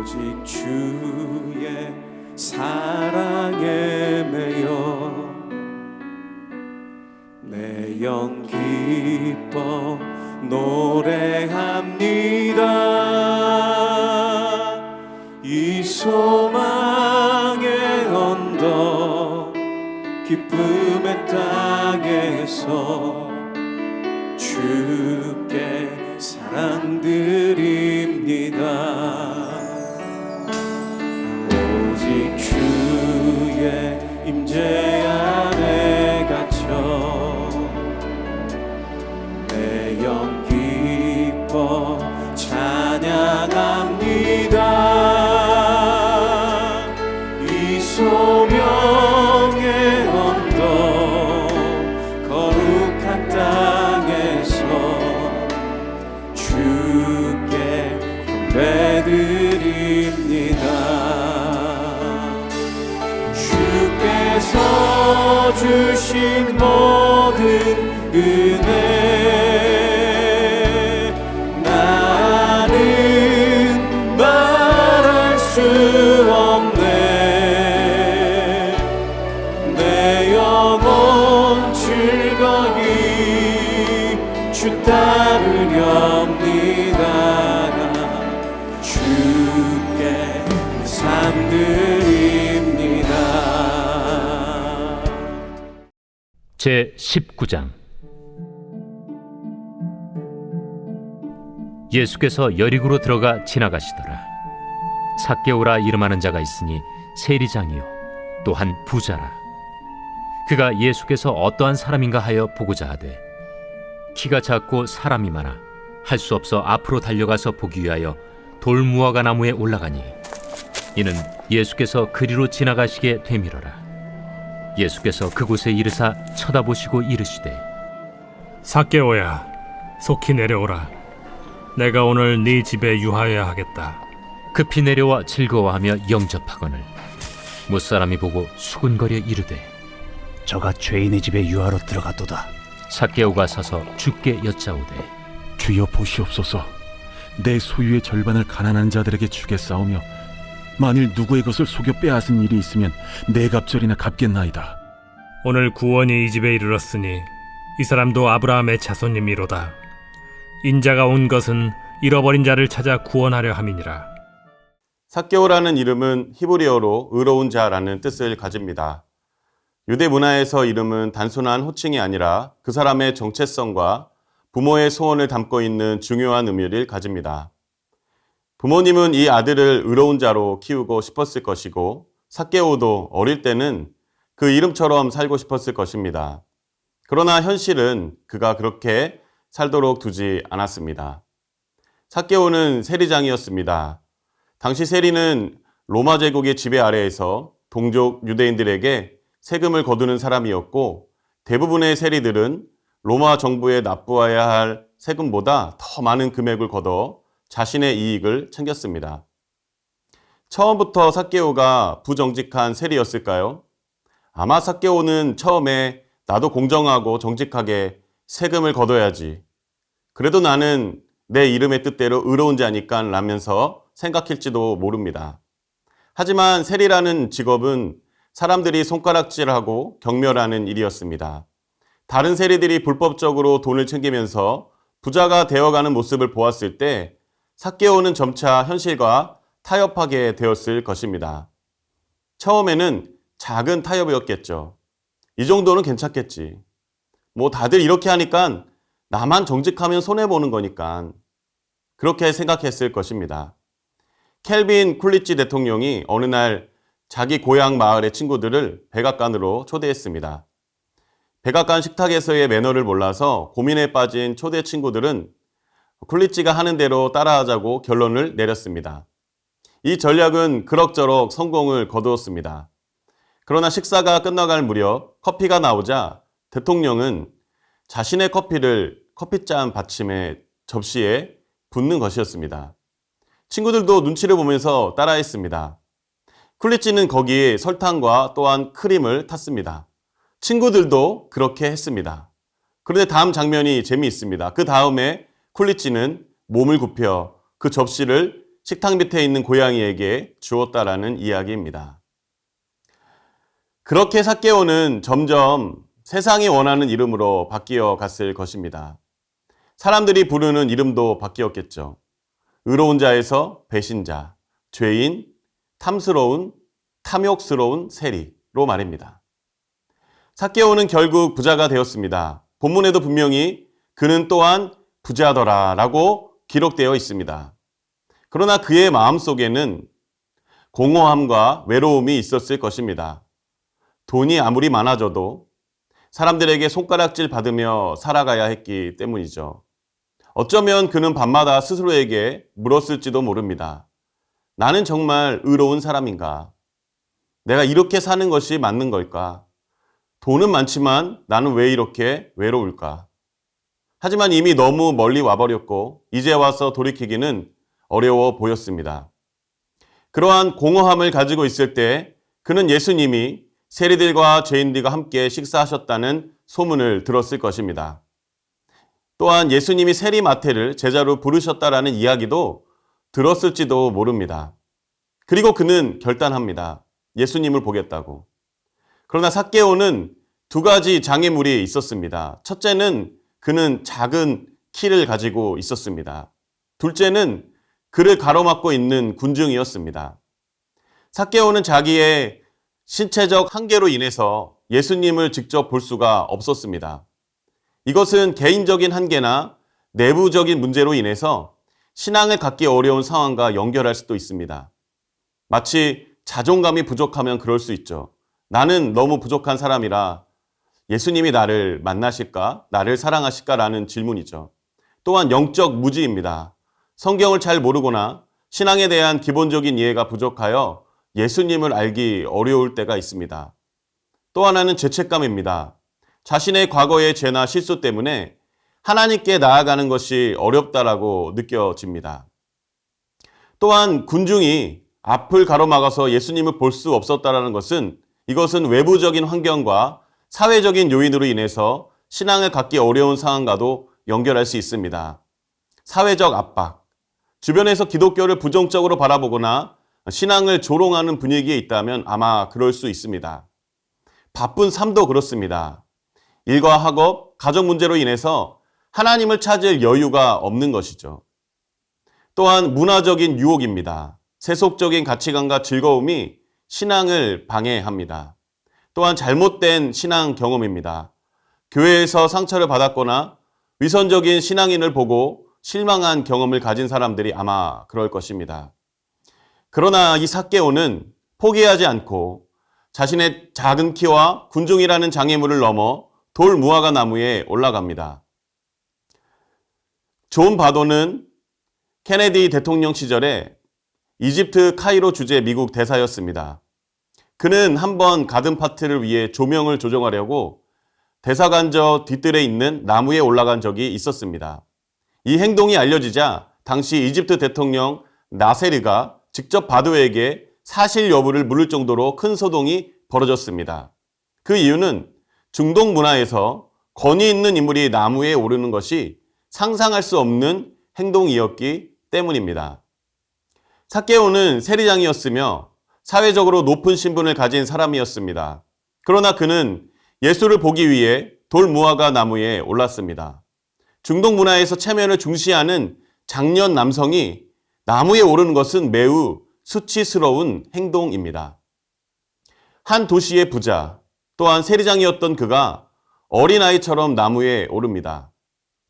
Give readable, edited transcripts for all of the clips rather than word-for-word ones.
오직 주의 사랑에 매여 내 영 기뻐 노래합니다. 이 소망의 언덕 기쁨의 땅에서 주께 사랑 드립니다. 오직 주의 임재 안에 갇혀 내 영 기뻐 찬양합니다. 이 소명의 언덕 거룩한 땅에서 주께 경배드립니다. 주께서 주신 모든 은혜 나는 말할 수 없네. 내 영혼 즐거이 주 따르렵니다. 주께 삶 드립니다. 제19장 예수께서 여리고로 들어가 지나가시더라. 삭개오라 이름하는 자가 있으니 세리장이요 또한 부자라. 그가 예수께서 어떠한 사람인가 하여 보고자 하되 키가 작고 사람이 많아 할 수 없어 앞으로 달려가서 보기 위하여 돌무화과 나무에 올라가니 이는 예수께서 그리로 지나가시게 되밀어라. 예수께서 그곳에 이르사 쳐다보시고 이르시되 삭개오야, 속히 내려오라. 내가 오늘 네 집에 유하여야 하겠다. 급히 내려와 즐거워하며 영접하거늘 못사람이 보고 수군거려 이르되 저가 죄인의 집에 유하러 들어갔도다. 삭개오가 서서 주께 여짜오되 주여 보시옵소서. 내 소유의 절반을 가난한 자들에게 주겠사오며 만일 누구의 것을 속여 빼앗은 일이 있으면 네 갑절이나 갚겠나이다. 오늘 구원이 이 집에 이르렀으니 이 사람도 아브라함의 자손님이로다. 인자가 온 것은 잃어버린 자를 찾아 구원하려 함이니라. 삭개오라는 이름은 히브리어로 의로운 자라는 뜻을 가집니다. 유대 문화에서 이름은 단순한 호칭이 아니라 그 사람의 정체성과 부모의 소원을 담고 있는 중요한 의미를 가집니다. 부모님은 이 아들을 의로운 자로 키우고 싶었을 것이고 삭개오도 어릴 때는 그 이름처럼 살고 싶었을 것입니다. 그러나 현실은 그가 그렇게 살도록 두지 않았습니다. 삭개오는 세리장이었습니다. 당시 세리는 로마 제국의 지배 아래에서 동족 유대인들에게 세금을 거두는 사람이었고 대부분의 세리들은 로마 정부에 납부해야 할 세금보다 더 많은 금액을 걷어 자신의 이익을 챙겼습니다. 처음부터 삭개오가 부정직한 세리였을까요? 아마 삭개오는 처음에 나도 공정하고 정직하게 세금을 걷어야지. 그래도 나는 내 이름의 뜻대로 의로운 자니까 라면서 생각할지도 모릅니다. 하지만 세리라는 직업은 사람들이 손가락질하고 경멸하는 일이었습니다. 다른 세리들이 불법적으로 돈을 챙기면서 부자가 되어가는 모습을 보았을 때 삭개오는 점차 현실과 타협하게 되었을 것입니다. 처음에는 작은 타협이었겠죠. 이 정도는 괜찮겠지. 뭐 다들 이렇게 하니까 나만 정직하면 손해보는 거니까 그렇게 생각했을 것입니다. 켈빈 쿨리치 대통령이 어느 날 자기 고향 마을의 친구들을 백악관으로 초대했습니다. 백악관 식탁에서의 매너를 몰라서 고민에 빠진 초대 친구들은 쿨리치가 하는 대로 따라하자고 결론을 내렸습니다. 이 전략은 그럭저럭 성공을 거두었습니다. 그러나 식사가 끝나갈 무렵 커피가 나오자 대통령은 자신의 커피를 커피잔 받침에 접시에 붓는 것이었습니다. 친구들도 눈치를 보면서 따라했습니다. 쿨리치는 거기에 설탕과 또한 크림을 탔습니다. 친구들도 그렇게 했습니다. 그런데 다음 장면이 재미있습니다. 그 다음에 쿨리치는 몸을 굽혀 그 접시를 식탁 밑에 있는 고양이에게 주었다라는 이야기입니다. 그렇게 삭개오는 점점 세상이 원하는 이름으로 바뀌어 갔을 것입니다. 사람들이 부르는 이름도 바뀌었겠죠. 의로운 자에서 배신자, 죄인, 탐스러운, 탐욕스러운 세리로 말입니다. 삭개오는 결국 부자가 되었습니다. 본문에도 분명히 그는 또한 부자더라 라고 기록되어 있습니다. 그러나 그의 마음속에는 공허함과 외로움이 있었을 것입니다. 돈이 아무리 많아져도 사람들에게 손가락질 받으며 살아가야 했기 때문이죠. 어쩌면 그는 밤마다 스스로에게 물었을지도 모릅니다. 나는 정말 의로운 사람인가? 내가 이렇게 사는 것이 맞는 걸까? 돈은 많지만 나는 왜 이렇게 외로울까? 하지만 이미 너무 멀리 와버렸고 이제 와서 돌이키기는 어려워 보였습니다. 그러한 공허함을 가지고 있을 때 그는 예수님이 세리들과 죄인들과 함께 식사하셨다는 소문을 들었을 것입니다. 또한 예수님이 세리 마태를 제자로 부르셨다라는 이야기도 들었을지도 모릅니다. 그리고 그는 결단합니다. 예수님을 보겠다고. 그러나 삭개오는 두 가지 장애물이 있었습니다. 첫째는 그는 작은 키를 가지고 있었습니다. 둘째는 그를 가로막고 있는 군중이었습니다. 삭개오는 자기의 신체적 한계로 인해서 예수님을 직접 볼 수가 없었습니다. 이것은 개인적인 한계나 내부적인 문제로 인해서 신앙을 갖기 어려운 상황과 연결할 수도 있습니다. 마치 자존감이 부족하면 그럴 수 있죠. 나는 너무 부족한 사람이라 예수님이 나를 만나실까? 나를 사랑하실까? 라는 질문이죠. 또한 영적 무지입니다. 성경을 잘 모르거나 신앙에 대한 기본적인 이해가 부족하여 예수님을 알기 어려울 때가 있습니다. 또 하나는 죄책감입니다. 자신의 과거의 죄나 실수 때문에 하나님께 나아가는 것이 어렵다라고 느껴집니다. 또한 군중이 앞을 가로막아서 예수님을 볼 수 없었다라는 것은 이것은 외부적인 환경과 사회적인 요인으로 인해서 신앙을 갖기 어려운 상황과도 연결할 수 있습니다. 사회적 압박, 주변에서 기독교를 부정적으로 바라보거나 신앙을 조롱하는 분위기에 있다면 아마 그럴 수 있습니다. 바쁜 삶도 그렇습니다. 일과 학업, 가정 문제로 인해서 하나님을 찾을 여유가 없는 것이죠. 또한 문화적인 유혹입니다. 세속적인 가치관과 즐거움이 신앙을 방해합니다. 또한 잘못된 신앙 경험입니다. 교회에서 상처를 받았거나 위선적인 신앙인을 보고 실망한 경험을 가진 사람들이 아마 그럴 것입니다. 그러나 이 삭개오는 포기하지 않고 자신의 작은 키와 군중이라는 장애물을 넘어 돌 무화과 나무에 올라갑니다. 존 바도는 케네디 대통령 시절에 이집트 카이로 주재 미국 대사였습니다. 그는 한번 가든 파티를 위해 조명을 조정하려고 대사관저 뒤뜰에 있는 나무에 올라간 적이 있었습니다. 이 행동이 알려지자 당시 이집트 대통령 나세르가 직접 바도에게 사실 여부를 물을 정도로 큰 소동이 벌어졌습니다. 그 이유는 중동 문화에서 권위 있는 인물이 나무에 오르는 것이 상상할 수 없는 행동이었기 때문입니다. 삭개오는 세리장이었으며 사회적으로 높은 신분을 가진 사람이었습니다. 그러나 그는 예수를 보기 위해 돌 무화과 나무에 올랐습니다. 중동 문화에서 체면을 중시하는 장년 남성이 나무에 오르는 것은 매우 수치스러운 행동입니다. 한 도시의 부자, 또한 세리장이었던 그가 어린아이처럼 나무에 오릅니다.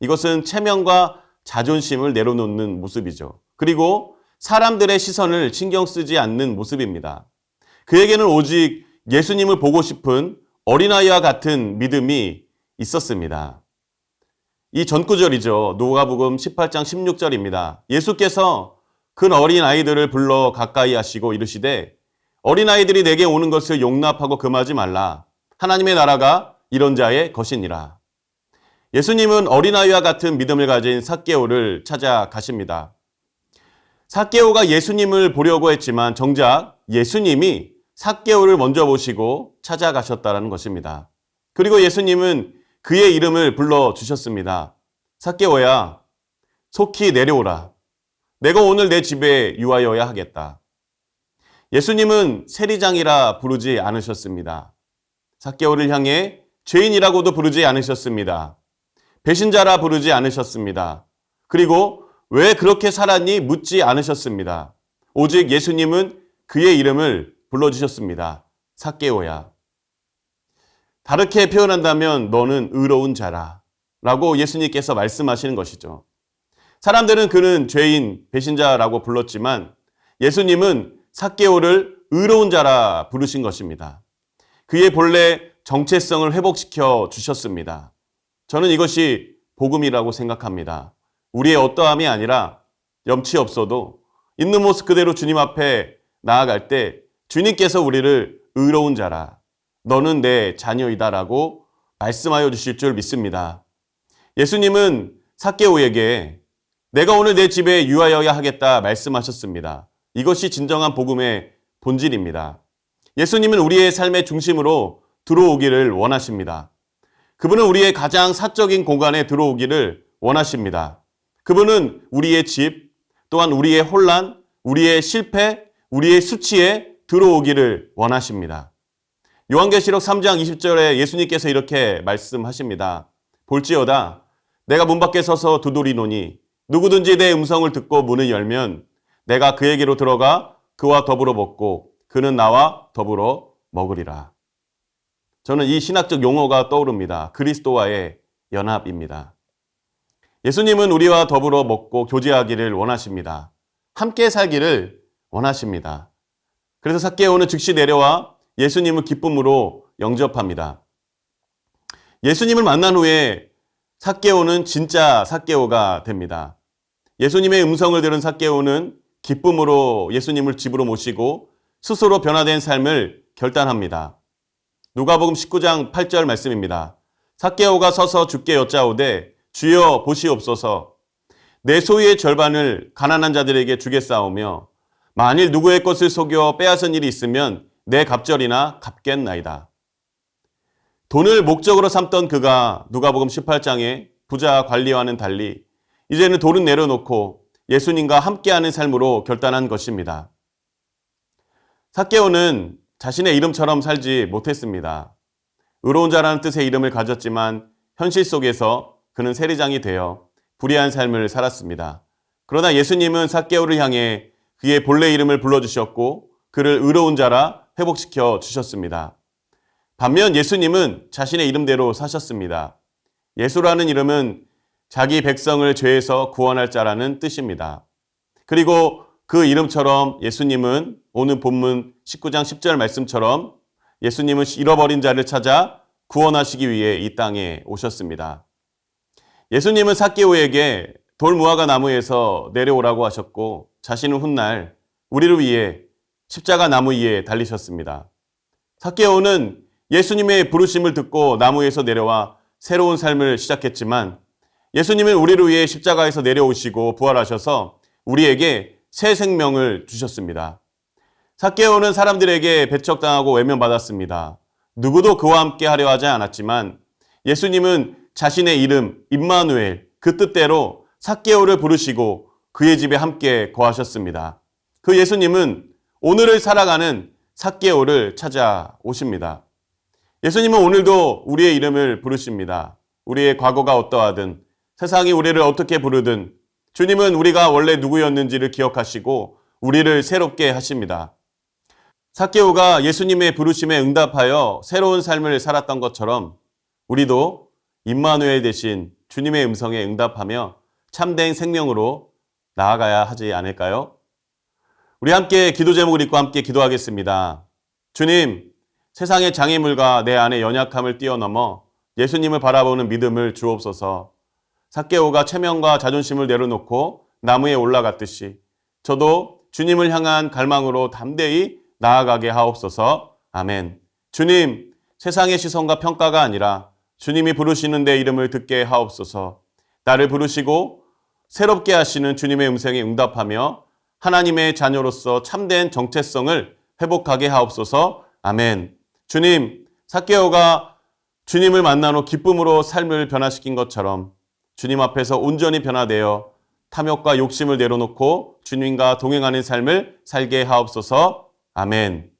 이것은 체면과 자존심을 내려놓는 모습이죠. 그리고 사람들의 시선을 신경 쓰지 않는 모습입니다. 그에게는 오직 예수님을 보고 싶은 어린아이와 같은 믿음이 있었습니다. 이 전구절이죠. 누가복음 18장 16절입니다. 예수께서 큰 어린아이들을 불러 가까이 하시고 이르시되 어린아이들이 내게 오는 것을 용납하고 금하지 말라. 하나님의 나라가 이런 자의 것이니라. 예수님은 어린아이와 같은 믿음을 가진 삭개오를 찾아가십니다. 삭개오가 예수님을 보려고 했지만 정작 예수님이 삭개오를 먼저 보시고 찾아가셨다는 것입니다. 그리고 예수님은 그의 이름을 불러주셨습니다. 삭개오야, 속히 내려오라. 내가 오늘 내 집에 유하여야 하겠다. 예수님은 세리장이라 부르지 않으셨습니다. 삭개오를 향해 죄인이라고도 부르지 않으셨습니다. 배신자라 부르지 않으셨습니다. 그리고 왜 그렇게 살았니 묻지 않으셨습니다. 오직 예수님은 그의 이름을 불러주셨습니다. 삭개오야. 다르게 표현한다면 너는 의로운 자라 라고 예수님께서 말씀하시는 것이죠. 사람들은 그는 죄인, 배신자라고 불렀지만 예수님은 삭개오를 의로운 자라 부르신 것입니다. 그의 본래 정체성을 회복시켜 주셨습니다. 저는 이것이 복음이라고 생각합니다. 우리의 어떠함이 아니라 염치 없어도 있는 모습 그대로 주님 앞에 나아갈 때 주님께서 우리를 의로운 자라, 너는 내 자녀이다라고 말씀하여 주실 줄 믿습니다. 예수님은 삭개오에게 내가 오늘 내 집에 유하여야 하겠다 말씀하셨습니다. 이것이 진정한 복음의 본질입니다. 예수님은 우리의 삶의 중심으로 들어오기를 원하십니다. 그분은 우리의 가장 사적인 공간에 들어오기를 원하십니다. 그분은 우리의 집, 또한 우리의 혼란, 우리의 실패, 우리의 수치에 들어오기를 원하십니다. 요한계시록 3장 20절에 예수님께서 이렇게 말씀하십니다. 볼지어다 내가 문 밖에 서서 두드리노니 누구든지 내 음성을 듣고 문을 열면 내가 그에게로 들어가 그와 더불어 먹고 그는 나와 더불어 먹으리라. 저는 이 신학적 용어가 떠오릅니다. 그리스도와의 연합입니다. 예수님은 우리와 더불어 먹고 교제하기를 원하십니다. 함께 살기를 원하십니다. 그래서 삭개오는 즉시 내려와 예수님을 기쁨으로 영접합니다. 예수님을 만난 후에 삭개오는 진짜 삭개오가 됩니다. 예수님의 음성을 들은 삭개오는 기쁨으로 예수님을 집으로 모시고 스스로 변화된 삶을 결단합니다. 누가복음 19장 8절 말씀입니다. 삭개오가 서서 주께 여짜오되 주여 보시옵소서 내 소유의 절반을 가난한 자들에게 주겠사오며 만일 누구의 것을 속여 빼앗은 일이 있으면 내 갑절이나 갚겠나이다. 돈을 목적으로 삼던 그가 누가복음 18장에 부자 관리와는 달리 이제는 돈은 내려놓고 예수님과 함께하는 삶으로 결단한 것입니다. 삭개오는 자신의 이름처럼 살지 못했습니다. 의로운 자라는 뜻의 이름을 가졌지만 현실 속에서 그는 세리장이 되어 불의한 삶을 살았습니다. 그러나 예수님은 삭개오를 향해 그의 본래 이름을 불러주셨고 그를 의로운 자라 회복시켜 주셨습니다. 반면 예수님은 자신의 이름대로 사셨습니다. 예수라는 이름은 자기 백성을 죄에서 구원할 자라는 뜻입니다. 그리고 그 이름처럼 예수님은 오늘 본문 19장 10절 말씀처럼 예수님은 잃어버린 자를 찾아 구원하시기 위해 이 땅에 오셨습니다. 예수님은 삭개오에게 돌무화과 나무에서 내려오라고 하셨고 자신은 훗날 우리를 위해 십자가 나무 위에 달리셨습니다. 삭개오는 예수님의 부르심을 듣고 나무에서 내려와 새로운 삶을 시작했지만 예수님은 우리를 위해 십자가에서 내려오시고 부활하셔서 우리에게 새 생명을 주셨습니다. 삭개오는 사람들에게 배척당하고 외면받았습니다. 누구도 그와 함께 하려 하지 않았지만 예수님은 자신의 이름 임마누엘 그 뜻대로 삭개오를 부르시고 그의 집에 함께 거하셨습니다. 그 예수님은 오늘을 살아가는 삭개오를 찾아오십니다. 예수님은 오늘도 우리의 이름을 부르십니다. 우리의 과거가 어떠하든 세상이 우리를 어떻게 부르든 주님은 우리가 원래 누구였는지를 기억하시고 우리를 새롭게 하십니다. 삭개오가 예수님의 부르심에 응답하여 새로운 삶을 살았던 것처럼 우리도 임마누엘 대신 주님의 음성에 응답하며 참된 생명으로 나아가야 하지 않을까요? 우리 함께 기도 제목을 읽고 함께 기도하겠습니다. 주님, 세상의 장애물과 내 안의 연약함을 뛰어넘어 예수님을 바라보는 믿음을 주옵소서. 삭개오가 체면과 자존심을 내려놓고 나무에 올라갔듯이 저도 주님을 향한 갈망으로 담대히 나아가게 하옵소서. 아멘. 주님, 세상의 시선과 평가가 아니라 주님이 부르시는 내 이름을 듣게 하옵소서. 나를 부르시고 새롭게 하시는 주님의 음성에 응답하며 하나님의 자녀로서 참된 정체성을 회복하게 하옵소서. 아멘. 주님, 삭개오가 주님을 만난 후 기쁨으로 삶을 변화시킨 것처럼 주님 앞에서 온전히 변화되어 탐욕과 욕심을 내려놓고 주님과 동행하는 삶을 살게 하옵소서. 아멘.